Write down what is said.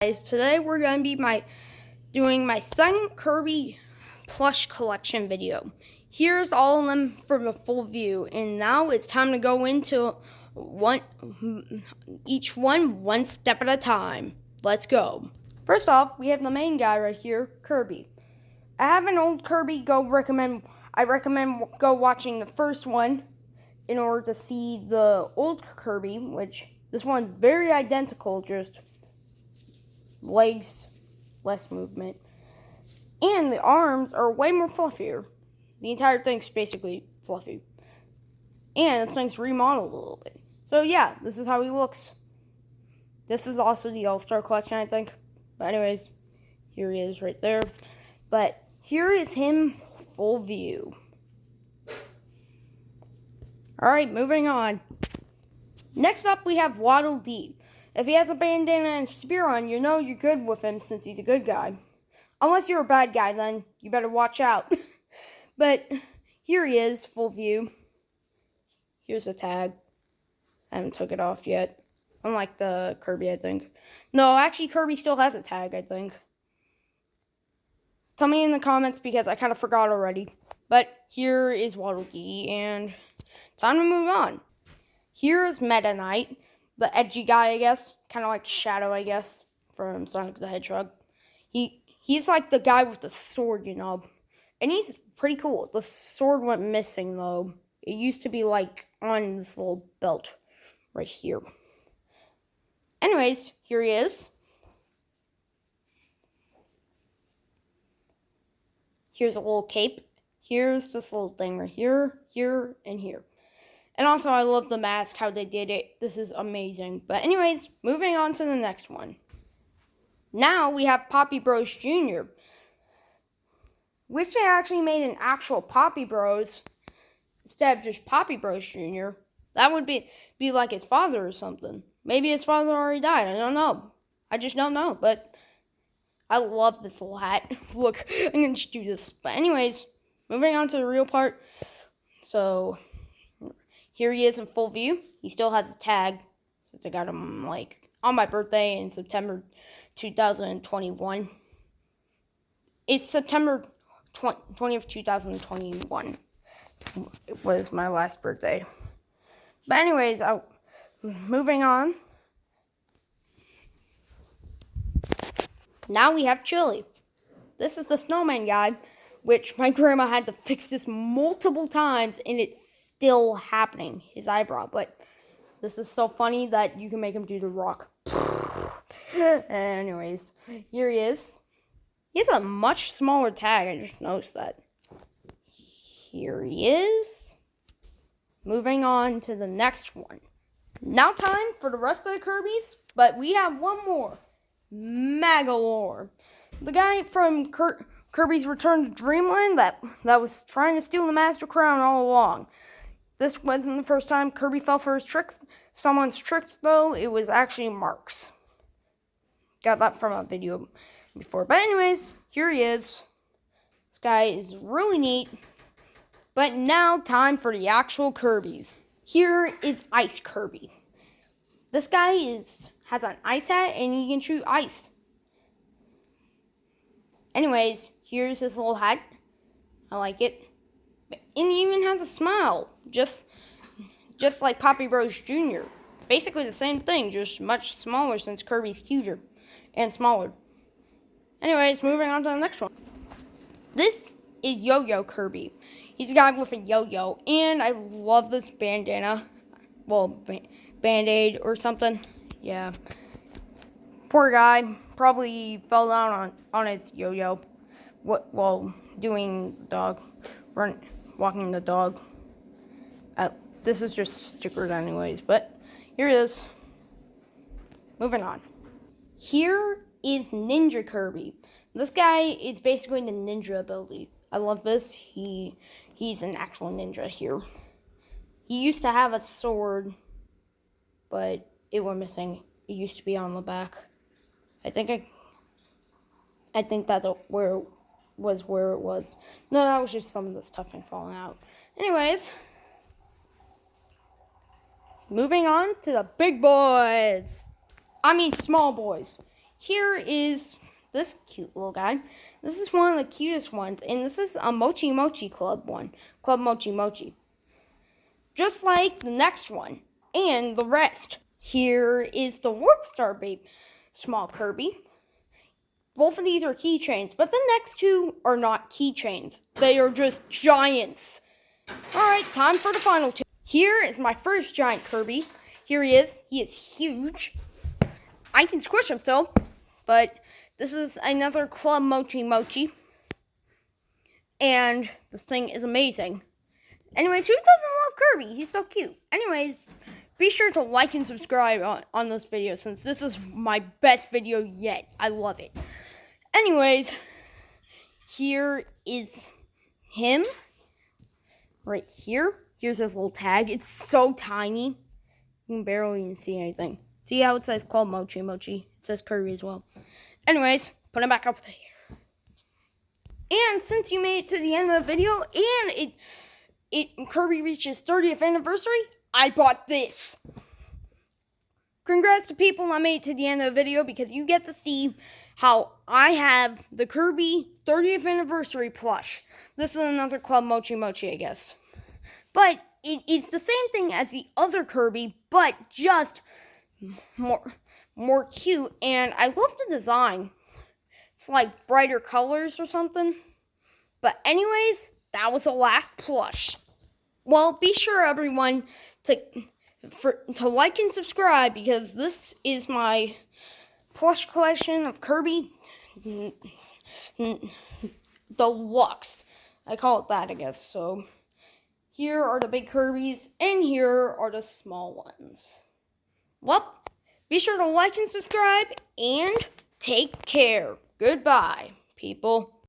Guys, today we're going to be doing my second Kirby plush collection video. Here's all of them from a full view, and now it's time to go into each one step at a time. Let's go. First off, we have the main guy right here, Kirby. I have an old Kirby. I recommend go watching the first one in order to see the old Kirby, which this one's very identical, just legs, less movement, and the arms are way more fluffier. The entire thing's basically fluffy, and this thing's remodeled a little bit. So yeah, this is how he looks. This is also the All-Star collection, I think. But anyways, here he is right there. But here is him full view. Alright, moving on. Next up, we have Waddle Dee. If he has a bandana and a spear on, you know you're good with him since he's a good guy. Unless you're a bad guy, then you better watch out. But here he is, full view. Here's the tag. I haven't took it off yet. Unlike the Kirby, I think. No, actually, Kirby still has a tag, I think. Tell me in the comments because I kind of forgot already. But here is Waddle Dee, and time to move on. Here is Meta Knight. The edgy guy, I guess. Kind of like Shadow, I guess, from Sonic the Hedgehog. He's like the guy with the sword, you know. And he's pretty cool. The sword went missing, though. It used to be, like, on this little belt right here. Anyways, here he is. Here's a little cape. Here's this little thing right here, here, and here. And also, I love the mask, how they did it. This is amazing. But anyways, moving on to the next one. Now, we have Poppy Bros Jr. Wish they actually made an actual Poppy Bros instead of just Poppy Bros Jr. That would be like his father or something. Maybe his father already died. I don't know. I just don't know. But I love this little hat. Look, I'm going to just do this. But anyways, moving on to the real part. So here he is in full view. He still has a tag since I got him like on my birthday in September 2021. It's September 20th, 2021. It was my last birthday. But anyways, moving on. Now we have Chili. This is the snowman guy, which my grandma had to fix this multiple times, and it's still happening, his eyebrow. But this is so funny that you can make him do the rock. Anyways, here he is. He has a much smaller tag, I just noticed that. Here he is. Moving on to the next one. Now time for the rest of the Kirbys, but we have one more. Magalore. The guy from Kirby's Return to Dreamland that was trying to steal the Master Crown all along. This wasn't the first time Kirby fell for his tricks. Someone's tricks, though. It was actually Mark's. Got that from a video before. But anyways, here he is. This guy is really neat. But now, time for the actual Kirbys. Here is Ice Kirby. This guy has an ice hat, and he can shoot ice. Anyways, here's his little hat. I like it. And he even has a smile, just like Poppy Bros Jr. Basically the same thing, just much smaller since Kirby's cuter and smaller. Anyways, moving on to the next one. This is Yo-Yo Kirby. He's a guy with a yo-yo, and I love this bandana. Well, band-aid or something. Yeah. Poor guy. Probably fell down on his yo-yo while doing dog. Walking the dog. This is just stickers anyways, but here it is. Moving on. Here is Ninja Kirby. This guy is basically the ninja ability. I love this. He's an actual ninja here. He used to have a sword, but it went missing. It used to be on the back. I think that's where it was. No, that was just some of the stuffing falling out. Anyways, moving on to the big boys. I mean small boys. here is this cute little guy. This is one of the cutest ones, and this is a Mochi Mochi Club one. Club Mochi Mochi. Just like the next one, and the rest. Here is the Warp Star Babe Small Kirby. Both of these are keychains, but the next two are not keychains. They are just giants. Alright, time for the final two. Here is my first giant Kirby. Here he is. He is huge. I can squish him still, but this is another Club Mochi Mochi. And this thing is amazing. Anyways, who doesn't love Kirby? He's so cute. Anyways, be sure to like and subscribe on this video, since this is my best video yet. I love it. Anyways, here is him. Right here. Here's his little tag. It's so tiny. You can barely even see anything. See how it says Club Mochi Mochi? It says Kirby as well. Anyways, put him back up there. And since you made it to the end of the video, and Kirby reached his 30th anniversary, I bought this. Congrats to people that made it to the end of the video, because you get to see how I have the Kirby 30th anniversary plush. This is another Club Mochi Mochi, I guess. But it's the same thing as the other Kirby, but just more cute. And I love the design. It's like brighter colors or something. But anyways, that was the last plush. Well, be sure, everyone, to like and subscribe, because this is my plush collection of Kirby Deluxe. I call it that, I guess. So, here are the big Kirbys, and here are the small ones. Well, be sure to like and subscribe, and take care. Goodbye, people.